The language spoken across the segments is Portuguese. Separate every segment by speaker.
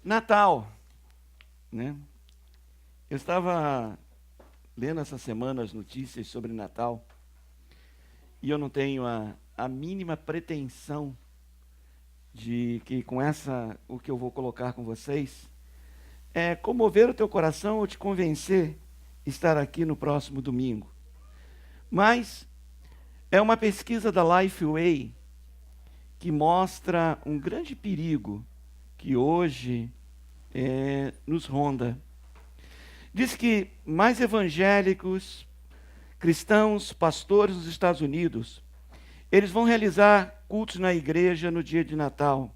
Speaker 1: Natal, né? Eu estava lendo essa semana as notícias sobre Natal e eu não tenho a mínima pretensão de que o que eu vou colocar com vocês é comover o teu coração ou te convencer a estar aqui no próximo domingo. Mas é uma pesquisa da Lifeway que mostra um grande perigo que hoje nos ronda. Diz que mais evangélicos, cristãos, pastores nos Estados Unidos, eles vão realizar cultos na igreja no dia de Natal.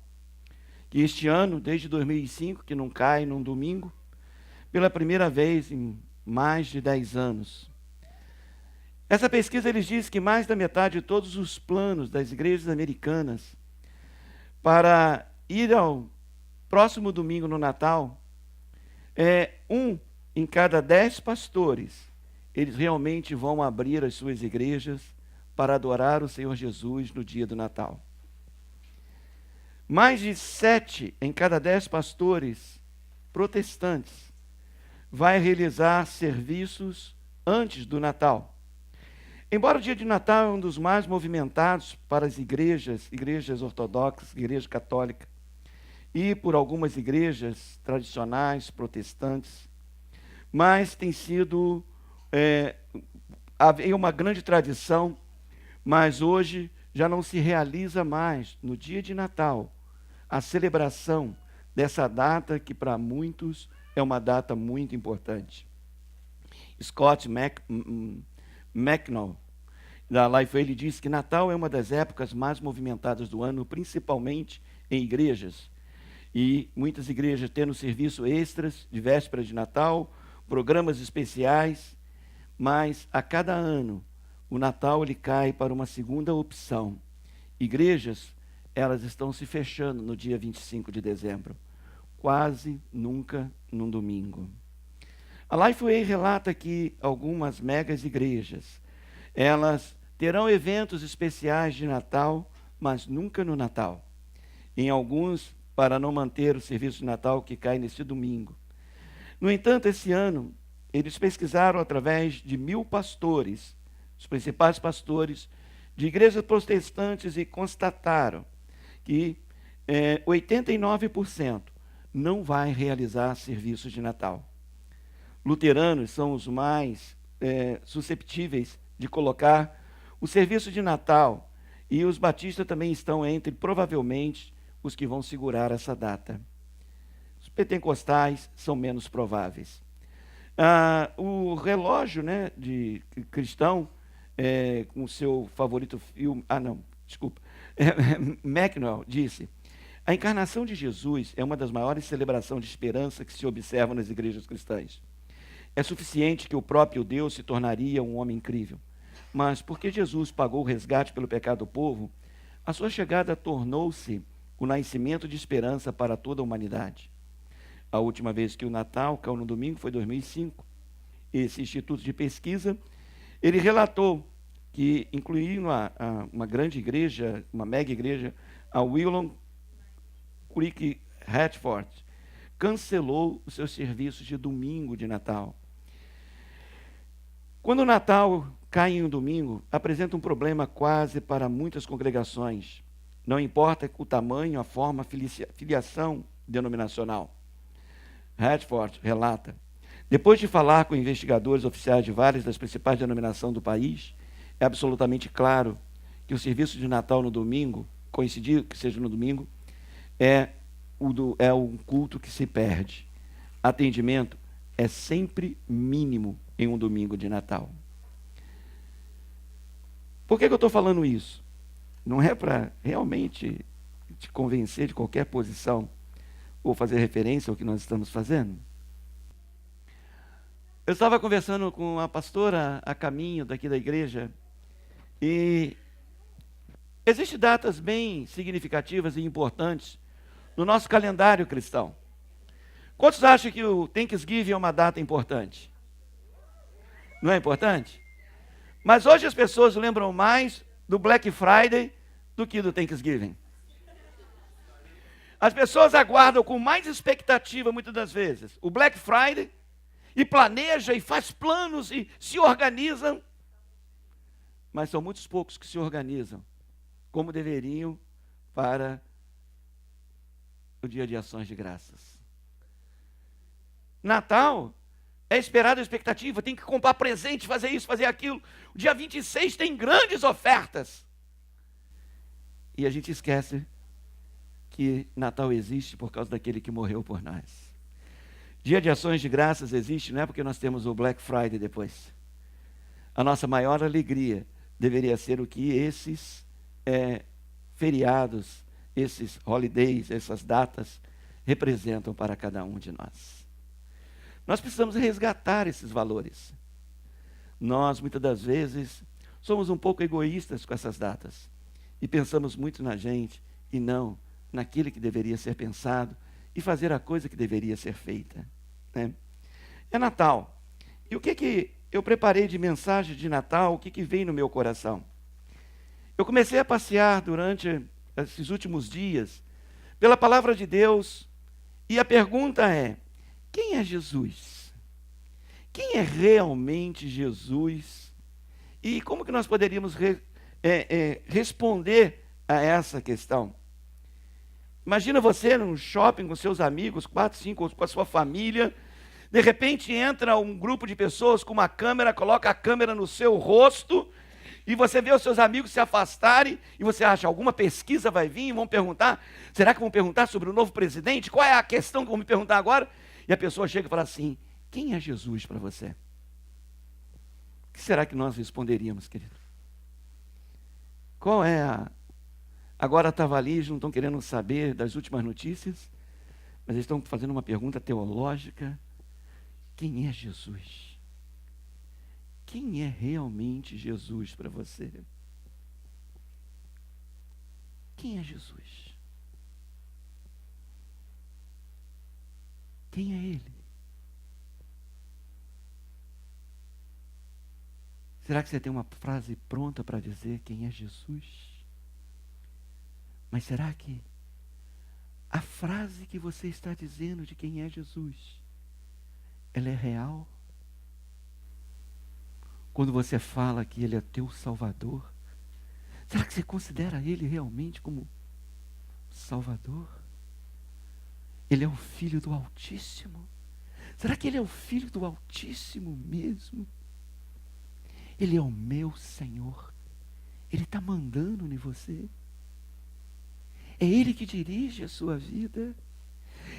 Speaker 1: Que este ano, desde 2005, que não cai num domingo, pela primeira vez em mais de 10 anos. Essa pesquisa eles diz que mais da metade de todos os planos das igrejas americanas para ir ao próximo domingo no Natal, um em cada 10 pastores, eles realmente vão abrir as suas igrejas para adorar o Senhor Jesus no dia do Natal. Mais de 7 em cada 10 pastores protestantes vai realizar serviços antes do Natal. Embora o dia de Natal é um dos mais movimentados para as igrejas ortodoxas, igreja católica, e por algumas igrejas tradicionais, protestantes, mas tem sido havia uma grande tradição, mas hoje já não se realiza mais, no dia de Natal, a celebração dessa data que para muitos é uma data muito importante. Scott McNall, da Lifeway, ele diz que Natal é uma das épocas mais movimentadas do ano, principalmente em igrejas. E muitas igrejas tendo serviço extras de véspera de Natal, programas especiais, mas a cada ano o Natal ele cai para uma segunda opção. Igrejas, elas estão se fechando no dia 25 de dezembro, quase nunca num domingo. A Lifeway relata que algumas megas igrejas, elas terão eventos especiais de Natal, mas nunca no Natal. Em alguns, para não manter o serviço de Natal que cai nesse domingo. No entanto, esse ano, eles pesquisaram através de 1.000 pastores, os principais pastores de igrejas protestantes, e constataram que 89% não vai realizar serviços de Natal. Luteranos são os mais susceptíveis de colocar o serviço de Natal, e os batistas também estão entre, provavelmente, os que vão segurar essa data. Os pentecostais são menos prováveis. O relógio, de cristão, com o seu favorito filme... McNall disse: a encarnação de Jesus é uma das maiores celebrações de esperança que se observam nas igrejas cristãs. É suficiente que o próprio Deus se tornaria um homem incrível. Mas porque Jesus pagou o resgate pelo pecado do povo, a sua chegada tornou-se o nascimento de esperança para toda a humanidade. A última vez que o Natal caiu no domingo foi em 2005. Esse instituto de pesquisa, ele relatou que, incluindo uma grande igreja, uma mega igreja, a Willow Creek Hatford, cancelou os seus serviços de domingo de Natal. Quando o Natal cai em um domingo, apresenta um problema quase para muitas congregações. Não importa o tamanho, a forma, a filiação denominacional. Hatford relata: depois de falar com investigadores oficiais de várias das principais denominações do país, é absolutamente claro que o serviço de Natal no domingo, coincidir que seja no domingo, é um culto que se perde. Atendimento é sempre mínimo em um domingo de Natal. Por que eu estou falando isso? Não é para realmente te convencer de qualquer posição ou fazer referência ao que nós estamos fazendo. Eu estava conversando com a pastora a caminho daqui da igreja e existem datas bem significativas e importantes no nosso calendário cristão. Quantos acham que o Thanksgiving é uma data importante? Não é importante? Mas hoje as pessoas lembram mais do Black Friday do que do Thanksgiving. As pessoas aguardam com mais expectativa, muitas das vezes, o Black Friday, e planeja, e faz planos, e se organizam, mas são muitos poucos que se organizam como deveriam para o dia de ações de graças. Natal é esperado a expectativa, tem que comprar presente, fazer isso, fazer aquilo. O dia 26 tem grandes ofertas. E a gente esquece que Natal existe por causa daquele que morreu por nós. Dia de ações de graças existe, não é porque nós temos o Black Friday depois. A nossa maior alegria deveria ser o que esses feriados, esses holidays, essas datas representam para cada um de nós. Nós precisamos resgatar esses valores. Nós, muitas das vezes, somos um pouco egoístas com essas datas. E pensamos muito na gente e não naquilo que deveria ser pensado e fazer a coisa que deveria ser feita. Né? É Natal. E o que eu preparei de mensagem de Natal, o que veio no meu coração? Eu comecei a passear durante esses últimos dias pela palavra de Deus e a pergunta é: quem é Jesus? Quem é realmente Jesus? E como que nós poderíamos responder a essa questão? Imagina você num shopping com seus amigos, 4, 5, com a sua família. De repente entra um grupo de pessoas com uma câmera, coloca a câmera no seu rosto, e você vê os seus amigos se afastarem, e você acha, alguma pesquisa vai vir e vão perguntar, será que vão perguntar sobre o novo presidente? Qual é a questão que vão me perguntar agora? E a pessoa chega e fala assim: quem é Jesus para você? O que será que nós responderíamos, querido? Qual é a... Agora estava ali, eles não estão querendo saber das últimas notícias, mas eles estão fazendo uma pergunta teológica. Quem é Jesus? Quem é realmente Jesus para você? Quem é Jesus? Quem é Ele? Será que você tem uma frase pronta para dizer quem é Jesus? Mas será que a frase que você está dizendo de quem é Jesus, ela é real? Quando você fala que Ele é teu Salvador, será que você considera Ele realmente como Salvador? Ele é o Filho do Altíssimo? Será que Ele é o Filho do Altíssimo mesmo? Ele é o meu Senhor. Ele está mandando em você. É Ele que dirige a sua vida.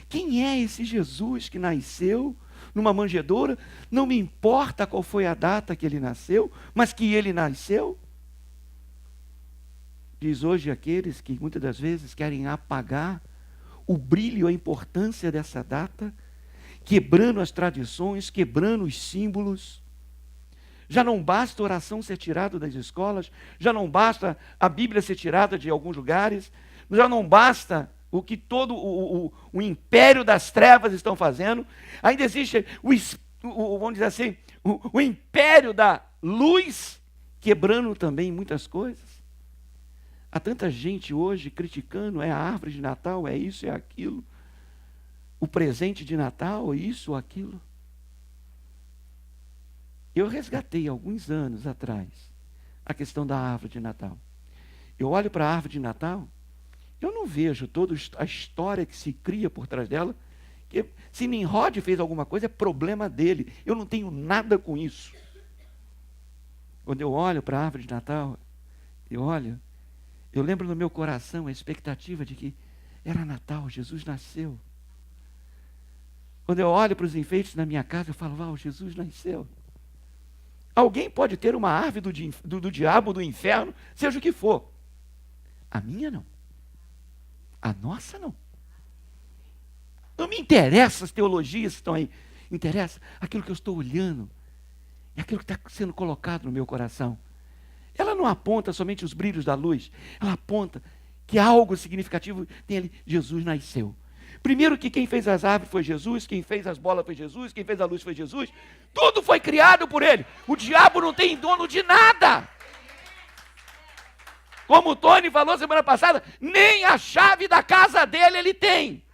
Speaker 1: Quem é esse Jesus que nasceu numa manjedoura? Não me importa qual foi a data que Ele nasceu, mas que Ele nasceu. Diz hoje aqueles que muitas das vezes querem apagar o brilho, a importância dessa data, quebrando as tradições, quebrando os símbolos. Já não basta a oração ser tirada das escolas, já não basta a Bíblia ser tirada de alguns lugares, já não basta o que todo o império das trevas estão fazendo, ainda existe vamos dizer assim, o império da luz, quebrando também muitas coisas. Há tanta gente hoje criticando, a árvore de Natal, é isso, é aquilo, o presente de Natal, é isso ou aquilo. Eu resgatei alguns anos atrás a questão da árvore de Natal. Eu olho para a árvore de Natal, eu não vejo toda a história que se cria por trás dela. Que se Nimrod fez alguma coisa, é problema dele. Eu não tenho nada com isso. Quando eu olho para a árvore de Natal, eu lembro no meu coração a expectativa de que era Natal, Jesus nasceu. Quando eu olho para os enfeites na minha casa, eu falo: uau, Jesus nasceu. Alguém pode ter uma árvore do diabo, do inferno, seja o que for. A minha não. A nossa não. Não me interessa as teologias que estão aí. Interessa aquilo que eu estou olhando. É aquilo que está sendo colocado no meu coração. Ela não aponta somente os brilhos da luz. Ela aponta que algo significativo tem ali. Jesus nasceu. Primeiro que quem fez as árvores foi Jesus, quem fez as bolas foi Jesus, quem fez a luz foi Jesus. Tudo foi criado por Ele. O diabo não tem dono de nada. Como o Tony falou semana passada, nem a chave da casa dele ele tem.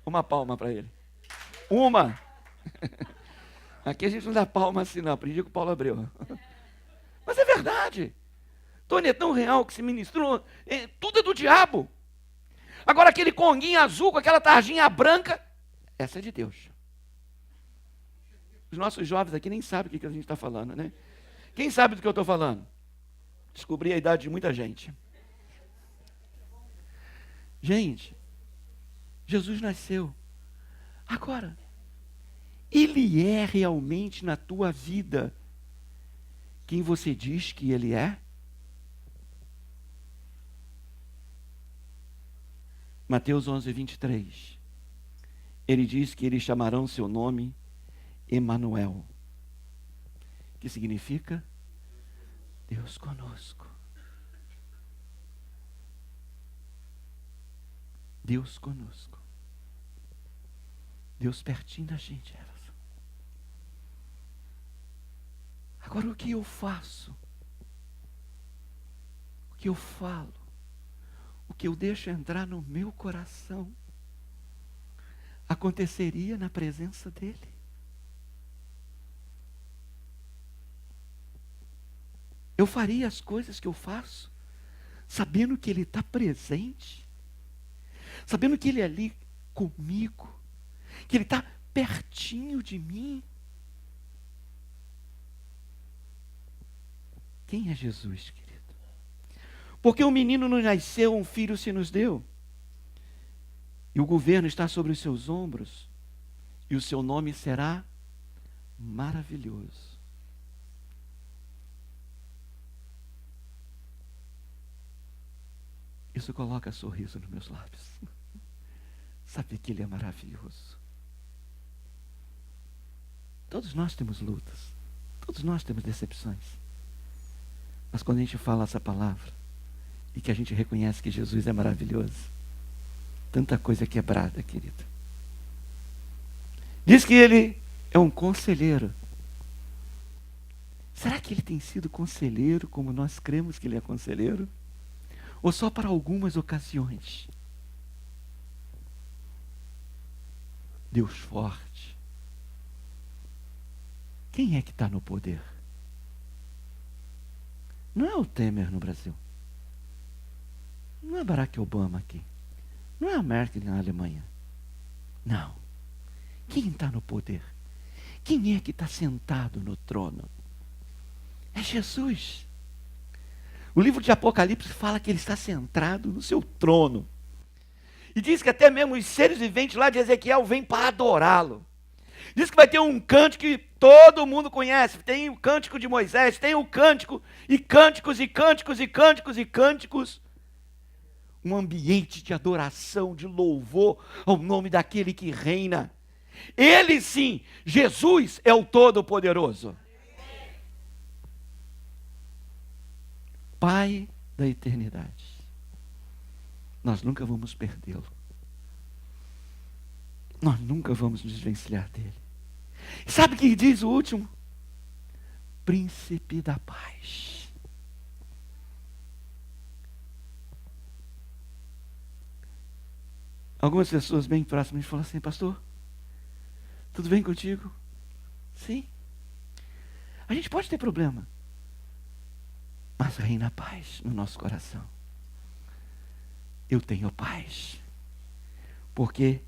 Speaker 1: Uma palma para ele. Uma. Aqui a gente não dá palma assim, não. Aprendi com o Paulo Abreu. Mas é verdade. Tony é tão real que se ministrou. Tudo é do diabo. Agora aquele conguinho azul com aquela tarjinha branca, essa é de Deus. Os nossos jovens aqui nem sabem o que a gente está falando, né? Quem sabe do que eu estou falando? Descobri a idade de muita gente. Gente, Jesus nasceu. Agora, Ele é realmente na tua vida quem você diz que Ele é? Mateus 11, 23. Ele diz que eles chamarão seu nome Emanuel, que significa Deus conosco. Deus conosco. Deus pertinho da gente, Everson. Agora o que eu faço? O que eu falo? O que eu deixo entrar no meu coração aconteceria na presença dele. Eu faria as coisas que eu faço sabendo que ele está presente, sabendo que ele é ali comigo, que ele está pertinho de mim. Quem é Jesus, querido? Porque um menino nos nasceu, um filho se nos deu. E o governo está sobre os seus ombros. E o seu nome será maravilhoso. Isso coloca sorriso nos meus lábios. Saber que Ele é maravilhoso. Todos nós temos lutas. Todos nós temos decepções. Mas quando a gente fala essa palavra, e que a gente reconhece que Jesus é maravilhoso, tanta coisa quebrada, querido. Diz que Ele é um conselheiro. Será que Ele tem sido conselheiro como nós cremos que Ele é conselheiro? Ou só para algumas ocasiões? Deus forte. Quem é que está no poder? Não é o Temer no Brasil. Não é Barack Obama aqui. Não é a Merkel na Alemanha. Não. Quem está no poder? Quem é que está sentado no trono? É Jesus. O livro de Apocalipse fala que ele está sentado no seu trono. E diz que até mesmo os seres viventes lá de Ezequiel vêm para adorá-lo. Diz que vai ter um cântico que todo mundo conhece. Tem o cântico de Moisés, tem o cântico, e cânticos, e cânticos, e cânticos, e cânticos. Um ambiente de adoração, de louvor ao nome daquele que reina. Ele sim, Jesus é o Todo-Poderoso. Pai da eternidade. Nós nunca vamos perdê-lo. Nós nunca vamos nos desvencilhar dele. Sabe o que diz o último? Príncipe da paz. Algumas pessoas bem próximas falam assim: pastor, tudo bem contigo? Sim. A gente pode ter problema, mas reina a paz no nosso coração. Eu tenho paz, porque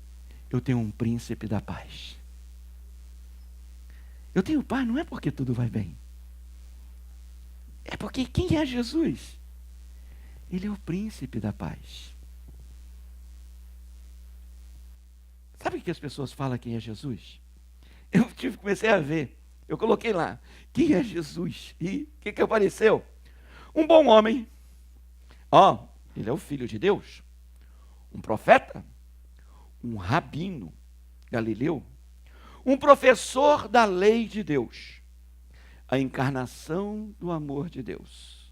Speaker 1: eu tenho um príncipe da paz. Eu tenho paz não é porque tudo vai bem. É porque quem é Jesus? Ele é o príncipe da paz. Sabe o que as pessoas falam quem é Jesus? Eu comecei a ver. Eu coloquei lá, quem é Jesus? E o que apareceu? Um bom homem. Ele é o Filho de Deus. Um profeta. Um rabino galileu. Um professor da lei de Deus. A encarnação do amor de Deus.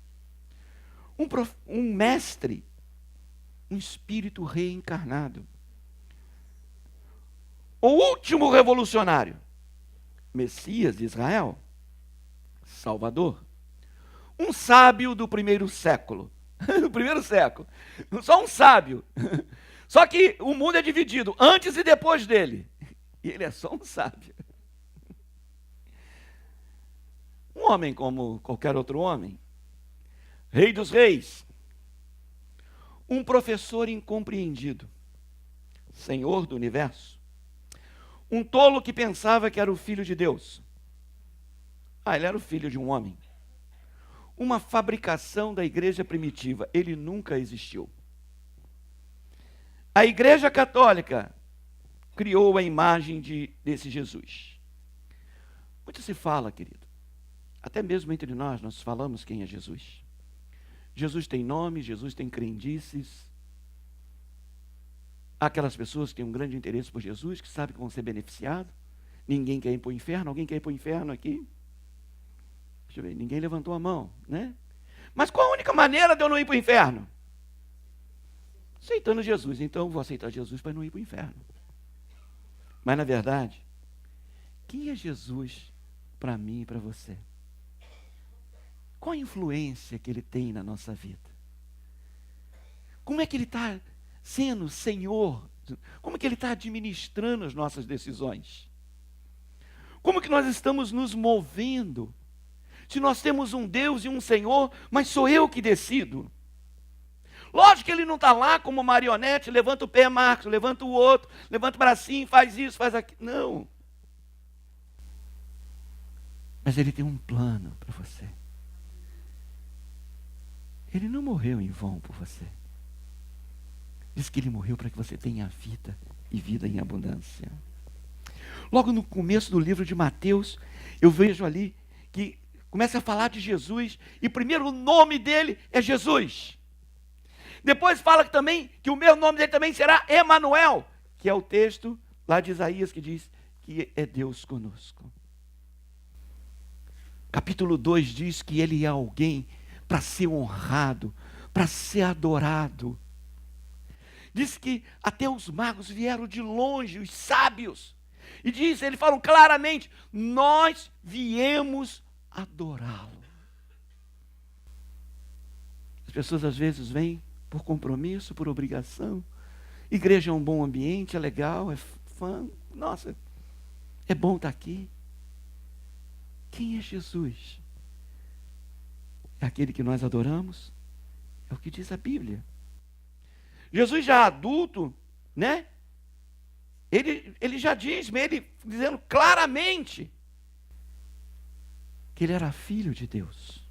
Speaker 1: Um mestre. Um espírito reencarnado. O último revolucionário. Messias de Israel. Salvador. Um sábio do primeiro século. Do primeiro século. Só um sábio. Só que o mundo é dividido antes e depois dele. E ele é só um sábio. Um homem como qualquer outro homem. Rei dos reis. Um professor incompreendido. Senhor do universo. Um tolo que pensava que era o filho de Deus. Ele era o filho de um homem. Uma fabricação da igreja primitiva. Ele nunca existiu. A Igreja Católica criou a imagem desse Jesus. Muito se fala, querido. Até mesmo entre nós falamos quem é Jesus. Jesus tem nome, Jesus tem crendices. Há aquelas pessoas que têm um grande interesse por Jesus, que sabem que vão ser beneficiados. Ninguém quer ir para o inferno. Alguém quer ir para o inferno aqui? Deixa eu ver, ninguém levantou a mão, né? Mas qual a única maneira de eu não ir para o inferno? Aceitando Jesus. Então eu vou aceitar Jesus para não ir para o inferno. Mas na verdade, quem é Jesus para mim e para você? Qual a influência que ele tem na nossa vida? Como é que ele está sendo Senhor? Como é que ele está administrando as nossas decisões? Como que nós estamos nos movendo? Se nós temos um Deus e um Senhor, mas sou eu que decido. Lógico que ele não está lá como marionete, levanta o pé, Marcos, levanta o outro, levanta o bracinho, faz isso, faz aquilo. Não. Mas ele tem um plano para você. Ele não morreu em vão por você. Diz que ele morreu para que você tenha vida e vida em abundância. Logo no começo do livro de Mateus, eu vejo ali que começa a falar de Jesus e primeiro o nome dele é Jesus. Depois fala também que o meu nome dele também será Emanuel, que é o texto lá de Isaías que diz que é Deus conosco. Capítulo 2 diz que ele é alguém para ser honrado, para ser adorado. Diz que até os magos vieram de longe, os sábios. E diz, eles falam claramente, nós viemos adorá-lo. As pessoas às vezes vêm por compromisso, por obrigação. Igreja é um bom ambiente, é legal, é fã. Nossa, é bom estar aqui. Quem é Jesus? É aquele que nós adoramos? É o que diz a Bíblia. Jesus já adulto, né? Ele já diz, ele dizendo claramente que ele era filho de Deus.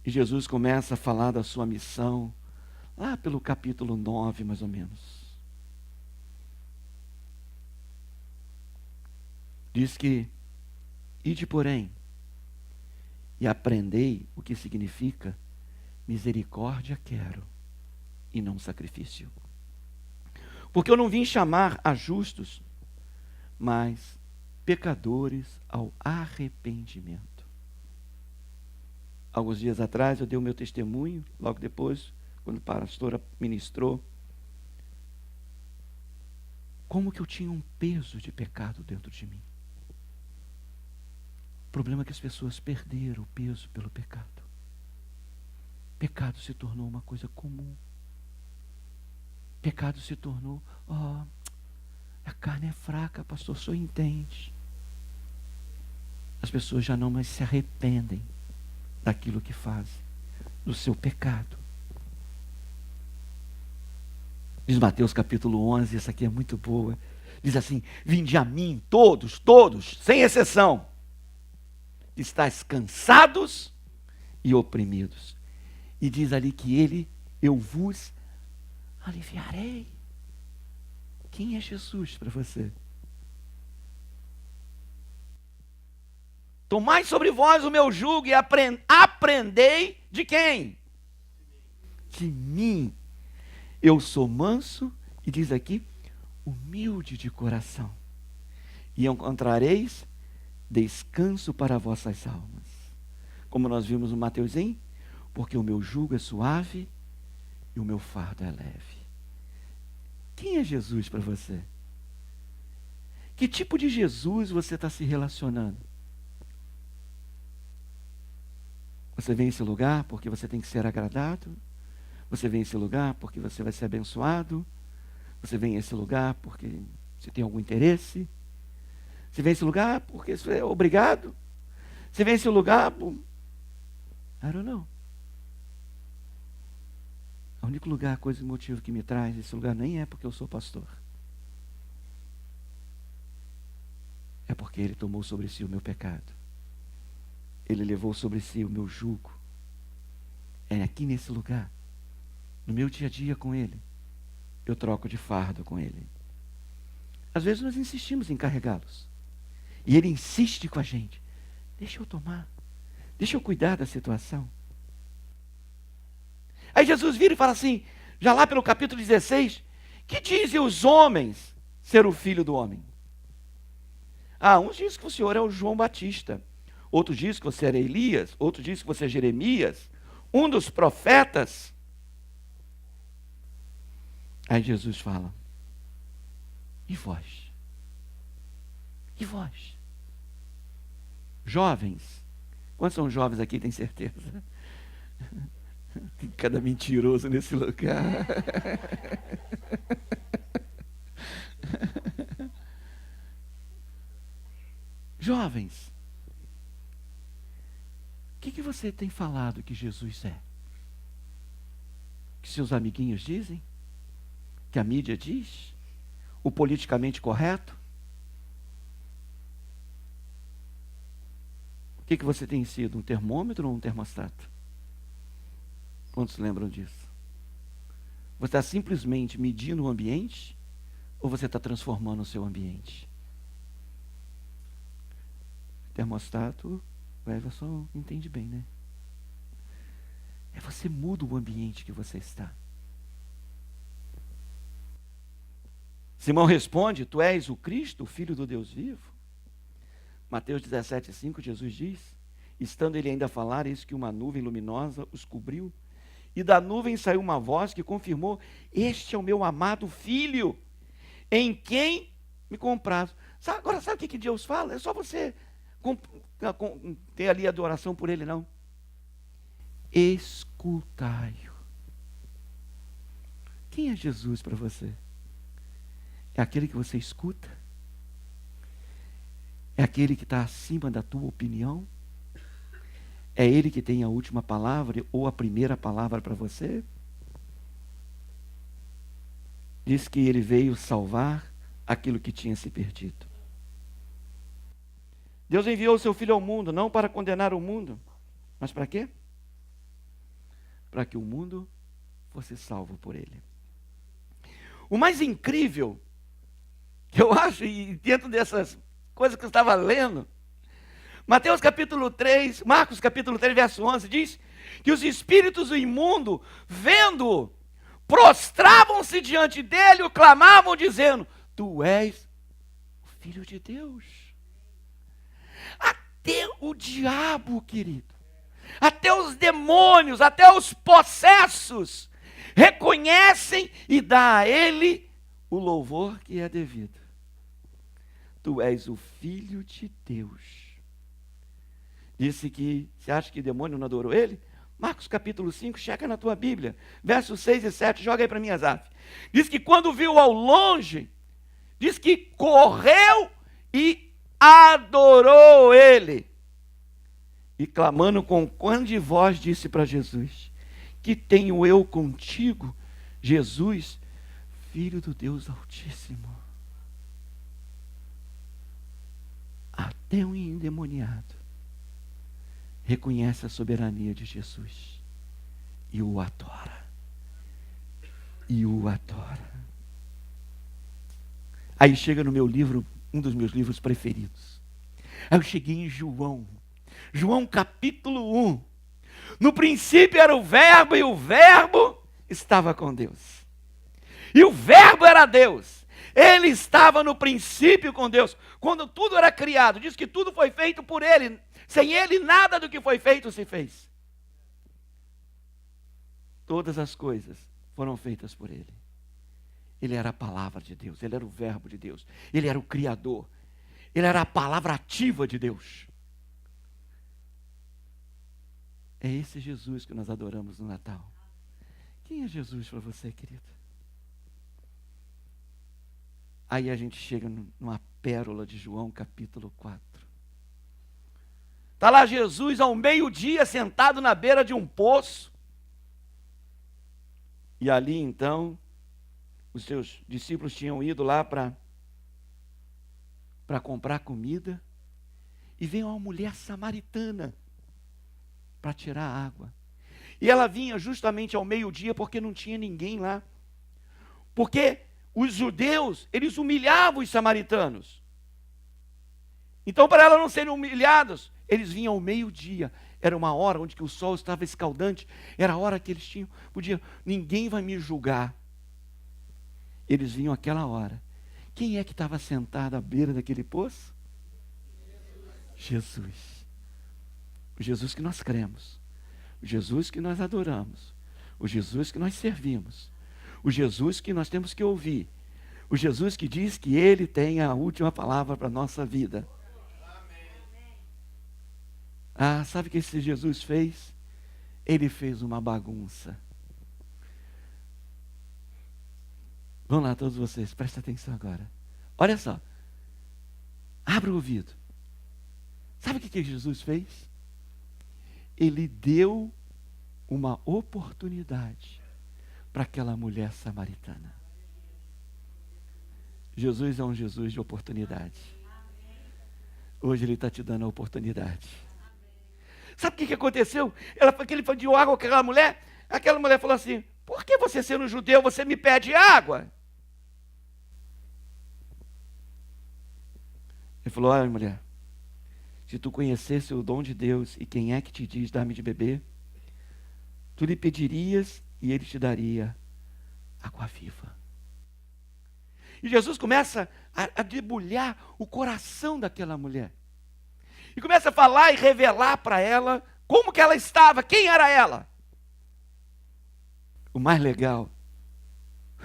Speaker 1: E Jesus começa a falar da sua missão, lá pelo capítulo 9, mais ou menos. Diz que, ide porém, e aprendei o que significa misericórdia quero, e não sacrifício. Porque eu não vim chamar a justos, mas pecadores ao arrependimento. Alguns dias atrás eu dei o meu testemunho, logo depois, quando a pastora ministrou, como que eu tinha um peso de pecado dentro de mim. O problema é que as pessoas perderam o peso pelo pecado. Pecado se tornou uma coisa comum. Pecado se tornou, a carne é fraca, pastor, o senhor entende. As pessoas já não mais se arrependem daquilo que fazem, do seu pecado. Diz Mateus capítulo 11, essa aqui é muito boa. Diz assim, vinde a mim todos, sem exceção, estáis cansados e oprimidos. E diz ali que eu vos aliviarei. Quem é Jesus para você? Tomai sobre vós o meu jugo e aprendei de quem? De mim. Eu sou manso, e diz aqui, humilde de coração. E encontrareis descanso para vossas almas. Como nós vimos no Mateuzinho, porque o meu jugo é suave e o meu fardo é leve. Quem é Jesus para você? Que tipo de Jesus você está se relacionando? Você vem a esse lugar porque você tem que ser agradado. Você vem a esse lugar porque você vai ser abençoado. Você vem a esse lugar porque você tem algum interesse. Você vem a esse lugar porque você é obrigado. Você vem a esse lugar por... I don't know. O único lugar, coisa e motivo que me traz esse lugar nem é porque eu sou pastor. É porque Ele tomou sobre si o meu pecado. Ele levou sobre si o meu jugo. É aqui nesse lugar, no meu dia a dia com Ele, eu troco de fardo com Ele. Às vezes nós insistimos em carregá-los. E Ele insiste com a gente. Deixa eu tomar. Deixa eu cuidar da situação. Aí Jesus vira e fala assim, já lá pelo capítulo 16, que dizem os homens ser o Filho do Homem? Uns dizem que o Senhor é o João Batista. Outros dizem que você era Elias. Outros dizem que você é Jeremias. Um dos profetas. Aí Jesus fala, e vós? E vós? Jovens. Quantos são jovens aqui, tem certeza? Tem cada mentiroso nesse lugar. Jovens, o que você tem falado que Jesus é? Que seus amiguinhos dizem? Que a mídia diz? O politicamente correto? O que você tem sido? Um termômetro ou um termostato? Quantos lembram disso? Você está simplesmente medindo o ambiente ou você está transformando o seu ambiente? Termostato, o Everson entende bem, né? É você muda o ambiente que você está. Simão responde, tu és o Cristo, o Filho do Deus vivo? Mateus 17,5, Jesus diz, estando ele ainda a falar, eis que uma nuvem luminosa os cobriu, e da nuvem saiu uma voz que confirmou, este é o meu amado Filho, em quem me comprazo. Agora, sabe o que Deus fala? É só você ter ali adoração por Ele, não. Escutai-o. Quem é Jesus para você? É aquele que você escuta? É aquele que está acima da tua opinião? É Ele que tem a última palavra ou a primeira palavra para você? Diz que Ele veio salvar aquilo que tinha se perdido. Deus enviou o seu Filho ao mundo, não para condenar o mundo, mas para quê? Para que o mundo fosse salvo por Ele. O mais incrível, que eu acho, e dentro dessas coisas que eu estava lendo, Mateus capítulo 3, Marcos capítulo 3, verso 11, diz que os espíritos do imundo, vendo, prostravam-se diante dele e o clamavam, dizendo, tu és o Filho de Deus. Até o diabo, querido, até os demônios, até os possessos, reconhecem e dá a ele o louvor que é devido. Tu és o Filho de Deus. Disse que, você acha que o demônio não adorou ele? Marcos capítulo 5, checa na tua Bíblia, versos 6 e 7, joga aí para mim, Azaf. Diz que quando viu ao longe, diz que correu e adorou ele. E clamando com grande voz, disse para Jesus, que tenho eu contigo, Jesus, Filho do Deus Altíssimo. Até um endemoniado reconhece a soberania de Jesus e o adora. E o adora. Aí chega no meu livro, um dos meus livros preferidos. Aí eu cheguei em João capítulo 1. No princípio era o verbo, e o verbo estava com Deus. E o verbo era Deus. Ele estava no princípio com Deus. Quando tudo era criado, diz que tudo foi feito por Ele. Sem Ele, nada do que foi feito se fez. Todas as coisas foram feitas por Ele. Ele era a palavra de Deus, Ele era o verbo de Deus, Ele era o Criador, Ele era a palavra ativa de Deus. É esse Jesus que nós adoramos no Natal. Quem é Jesus para você, querido? Aí a gente chega numa pérola de João, capítulo 4. Está lá Jesus ao meio-dia, sentado na beira de um poço. E ali, então, os seus discípulos tinham ido lá para comprar comida. E vem uma mulher samaritana para tirar água. E ela vinha justamente ao meio-dia porque não tinha ninguém lá. Porque os judeus, eles humilhavam os samaritanos. Então, para elas não serem humilhados, eles vinham ao meio-dia. Era uma hora onde que o sol estava escaldante. Era a hora que eles podiam, ninguém vai me julgar. Eles vinham àquela hora. Quem é que estava sentado à beira daquele poço? Jesus. O Jesus que nós cremos. O Jesus que nós adoramos. O Jesus que nós servimos. O Jesus que nós temos que ouvir. O Jesus que diz que Ele tem a última palavra para a nossa vida. Ah, sabe o que esse Jesus fez? Ele fez uma bagunça. Vamos lá, todos vocês, prestem atenção agora. Olha só. Abra o ouvido. Sabe o que Jesus fez? Ele deu uma oportunidade para aquela mulher samaritana. Jesus é um Jesus de oportunidade. Hoje Ele está te dando a oportunidade. Sabe o que aconteceu? Ele pediu água com aquela mulher falou assim: por que você sendo judeu, você me pede água? Ele falou: olha, mulher, se tu conhecesse o dom de Deus e quem é que te diz dá-me de beber, tu lhe pedirias e Ele te daria água viva. E Jesus começa a debulhar o coração daquela mulher. E começa a falar e revelar para ela como que ela estava, quem era ela. O mais legal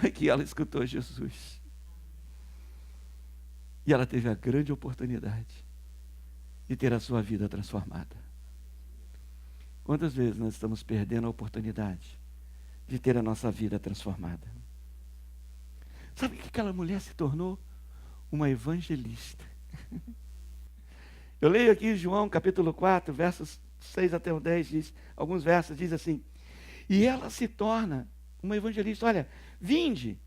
Speaker 1: é que ela escutou Jesus. E ela teve a grande oportunidade de ter a sua vida transformada. Quantas vezes nós estamos perdendo a oportunidade de ter a nossa vida transformada? Sabe que aquela mulher se tornou uma evangelista? Eu leio aqui João capítulo 4, versos 6 até o 10, alguns versos diz assim: e ela se torna uma evangelista. Olha, vinde.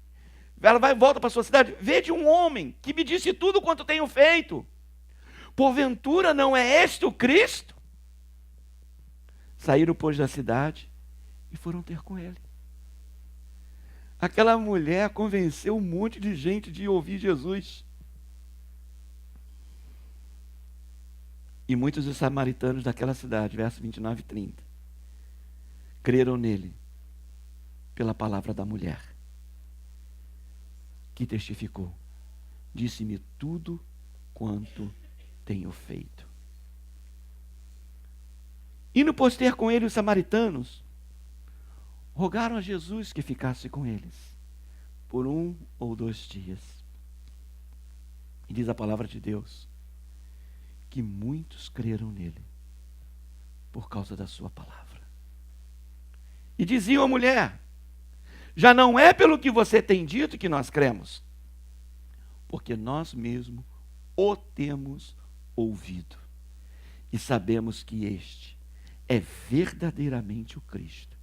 Speaker 1: Ela vai e volta para a sua cidade. Vede um homem que me disse tudo quanto tenho feito. Porventura não é este o Cristo? Saíram, pois, da cidade e foram ter com ele. Aquela mulher convenceu um monte de gente de ouvir Jesus. E muitos dos samaritanos daquela cidade, versos 29 e 30, creram nele pela palavra da mulher, que testificou: disse-me tudo quanto tenho feito. Indo pois ter com ele os samaritanos, rogaram a Jesus que ficasse com eles por 1 ou 2 dias. E diz a palavra de Deus que muitos creram nele por causa da sua palavra. E diziam à mulher: já não é pelo que você tem dito que nós cremos, porque nós mesmos o temos ouvido e sabemos que este é verdadeiramente o Cristo,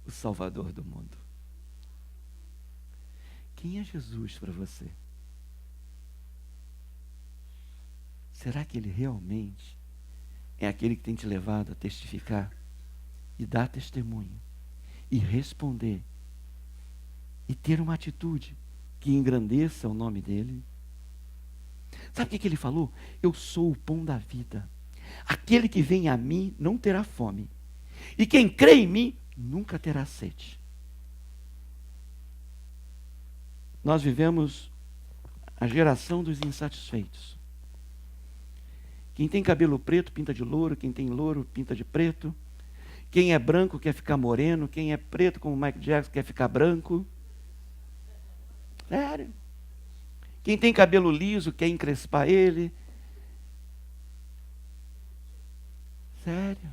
Speaker 1: o Salvador do mundo. Quem é Jesus para você? Será que Ele realmente é aquele que tem te levado a testificar e dar testemunho e responder e ter uma atitude que engrandeça o nome dEle? Sabe o que Ele falou? Eu sou o pão da vida. Aquele que vem a mim não terá fome, e quem crê em mim nunca terá sede. Nós vivemos a geração dos insatisfeitos. Quem tem cabelo preto pinta de louro, quem tem louro pinta de preto. Quem é branco quer ficar moreno, quem é preto como Michael Jackson quer ficar branco. Sério. Quem tem cabelo liso quer encrespar ele. Sério.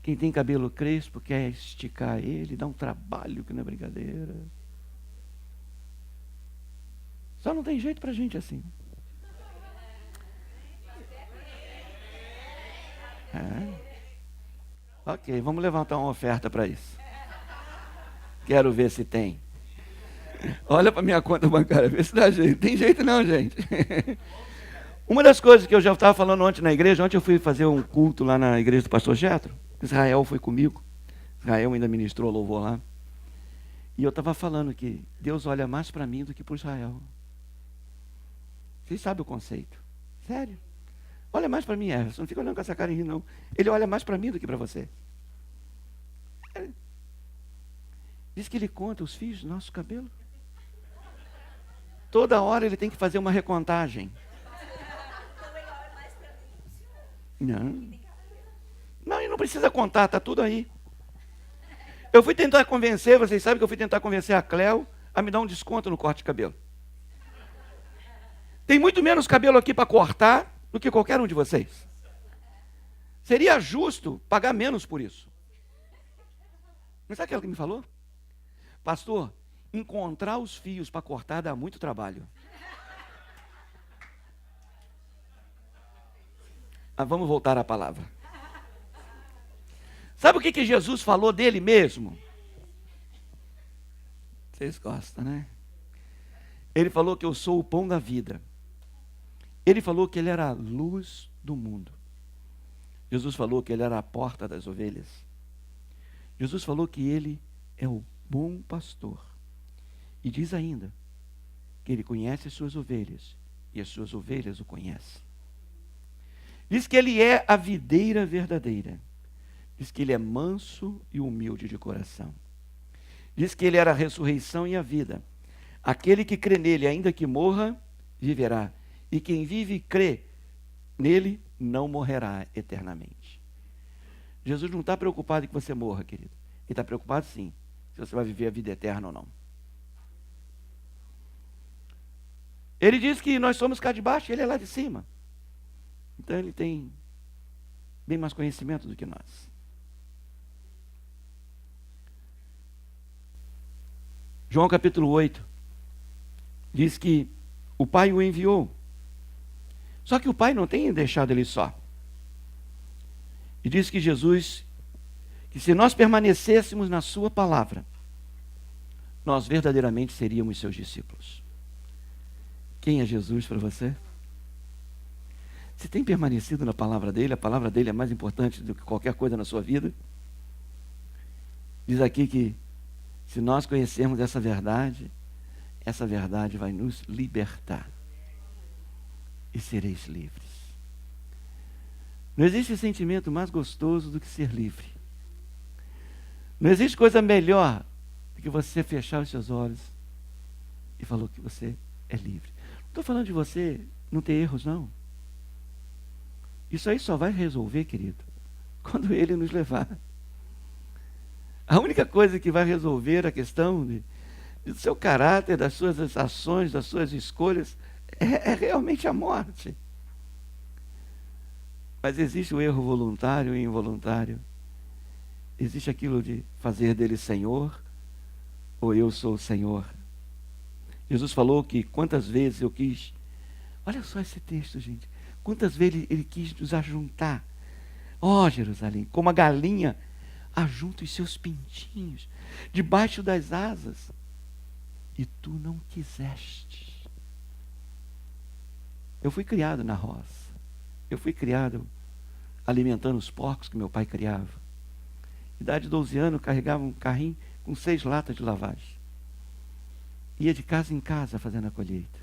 Speaker 1: Quem tem cabelo crespo quer esticar ele, dá um trabalho que não é brincadeira. Só não tem jeito pra gente assim. Ok, vamos levantar uma oferta para isso. Quero ver se tem. Olha para minha conta bancária, vê se dá jeito. Tem jeito não, gente. Uma das coisas que eu já estava falando ontem na igreja, ontem eu fui fazer um culto lá na igreja do pastor Jetro. Israel foi comigo. Israel ainda ministrou louvor lá. E eu estava falando que Deus olha mais para mim do que para Israel. Vocês sabem o conceito. Sério. Olha mais para mim, Everson. Não fica olhando com essa cara em rir, não. Ele olha mais para mim do que para você. Diz que ele conta os fios do nosso cabelo. Toda hora ele tem que fazer uma recontagem. Não. Não, e não precisa contar, está tudo aí. Eu fui tentar convencer, vocês sabem que eu fui tentar convencer a Cleo a me dar um desconto no corte de cabelo. Tem muito menos cabelo aqui para cortar do que qualquer um de vocês. Seria justo pagar menos por isso. Mas sabe aquela que me falou? Pastor, encontrar os fios para cortar dá muito trabalho. Mas vamos voltar à palavra. Sabe o que Jesus falou dele mesmo? Vocês gostam, né? Ele falou que eu sou o pão da vida. Ele falou que ele era a luz do mundo. Jesus falou que ele era a porta das ovelhas. Jesus falou que ele é o bom pastor. E diz ainda que ele conhece as suas ovelhas e as suas ovelhas o conhecem. Diz que ele é a videira verdadeira. Diz que ele é manso e humilde de coração. Diz que ele era a ressurreição e a vida. Aquele que crê nele, ainda que morra, viverá. E quem vive e crê nele, não morrerá eternamente. Jesus não está preocupado em que você morra, querido. Ele está preocupado sim, se você vai viver a vida eterna ou não. Ele diz que nós somos cá de baixo, ele é lá de cima. Então ele tem bem mais conhecimento do que nós. João capítulo 8 diz que o Pai o enviou. Só que o Pai não tem deixado ele só. E diz que Jesus, que se nós permanecêssemos na sua palavra, nós verdadeiramente seríamos seus discípulos. Quem é Jesus para você? Você tem permanecido na palavra dele? A palavra dele é mais importante do que qualquer coisa na sua vida? Diz aqui que se nós conhecermos essa verdade vai nos libertar. E sereis livres. Não existe sentimento mais gostoso do que ser livre. Não existe coisa melhor do que você fechar os seus olhos e falar que você é livre. Não estou falando de você não ter erros, não. Isso aí só vai resolver, querido, quando ele nos levar. A única coisa que vai resolver a questão do seu caráter, das suas ações, das suas escolhas, é realmente a morte. Mas existe o erro voluntário e involuntário. Existe aquilo de fazer dele Senhor, ou eu sou o Senhor. Jesus falou que quantas vezes eu quis, olha só esse texto, gente, quantas vezes ele quis nos ajuntar. Ó Jerusalém, como a galinha ajunta os seus pintinhos debaixo das asas, e tu não quiseste. Eu fui criado na roça. Eu fui criado alimentando os porcos que meu pai criava. Idade de 12 anos, carregava um carrinho com 6 latas de lavagem. Ia de casa em casa fazendo a colheita.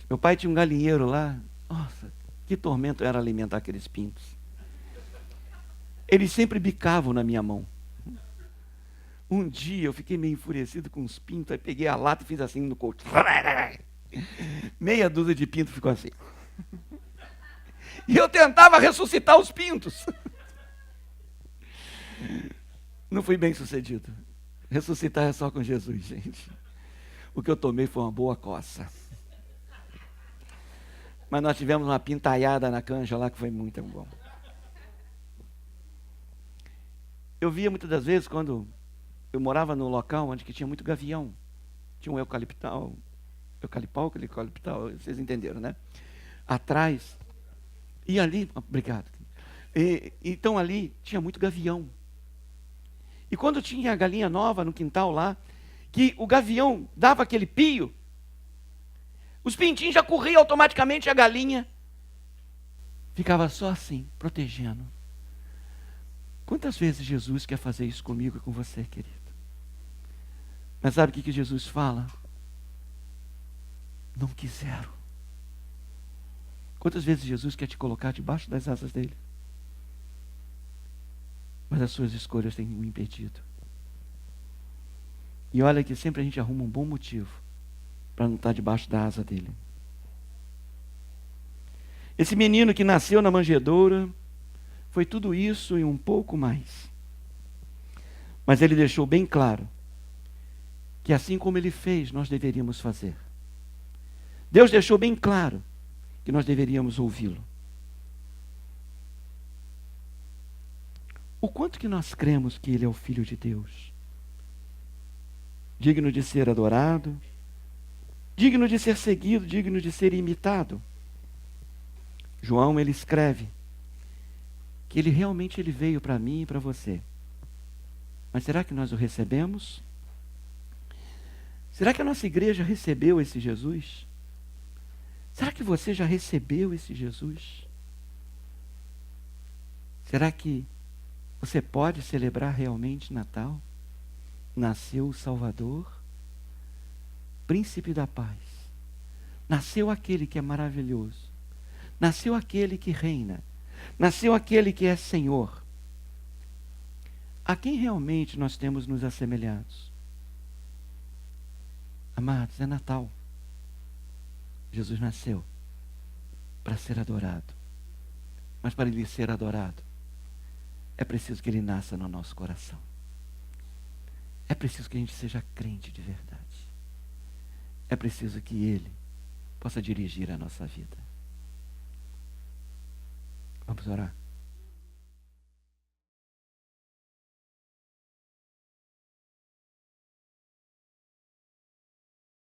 Speaker 1: Meu pai tinha um galinheiro lá. Nossa, que tormento era alimentar aqueles pintos. Eles sempre bicavam na minha mão. Um dia eu fiquei meio enfurecido com os pintos, aí peguei a lata e fiz assim no couro. Meia dúzia de pintos ficou assim. E eu tentava ressuscitar os pintos. Não fui bem sucedido. Ressuscitar é só com Jesus, gente. O que eu tomei foi uma boa coça. Mas nós tivemos uma pintaiada na canja lá que foi muito bom. Eu via muitas das vezes quando eu morava num local onde que tinha muito gavião. Tinha um eucaliptal, vocês entenderam, né? Atrás. E ali, obrigado. Então ali tinha muito gavião. E quando tinha a galinha nova no quintal lá, que o gavião dava aquele pio, os pintinhos já corriam automaticamente, a galinha ficava só assim, protegendo. Quantas vezes Jesus quer fazer isso comigo e com você, querido? Mas sabe o que Jesus fala? Não quiseram. Quantas vezes Jesus quer te colocar debaixo das asas dele? Mas as suas escolhas têm o impedido. E olha que sempre a gente arruma um bom motivo para não estar debaixo da asa dele. Esse menino que nasceu na manjedoura foi tudo isso e um pouco mais. Mas ele deixou bem claro que assim como ele fez, nós deveríamos fazer. Deus deixou bem claro que nós deveríamos ouvi-lo. O quanto que nós cremos que ele é o Filho de Deus, digno de ser adorado, digno de ser seguido, digno de ser imitado. João, ele escreve que ele realmente veio para mim e para você. Mas será que nós o recebemos? Será que a nossa igreja recebeu esse Jesus? Será que você já recebeu esse Jesus? Será que você pode celebrar realmente Natal? Nasceu o Salvador, Príncipe da Paz. Nasceu aquele que é maravilhoso. Nasceu aquele que reina. Nasceu aquele que é Senhor. A quem realmente nós temos nos assemelhados? Amados, é Natal. Jesus nasceu para ser adorado. Mas para ele ser adorado, é preciso que ele nasça no nosso coração. É preciso que a gente seja crente de verdade. É preciso que ele possa dirigir a nossa vida. Vamos orar.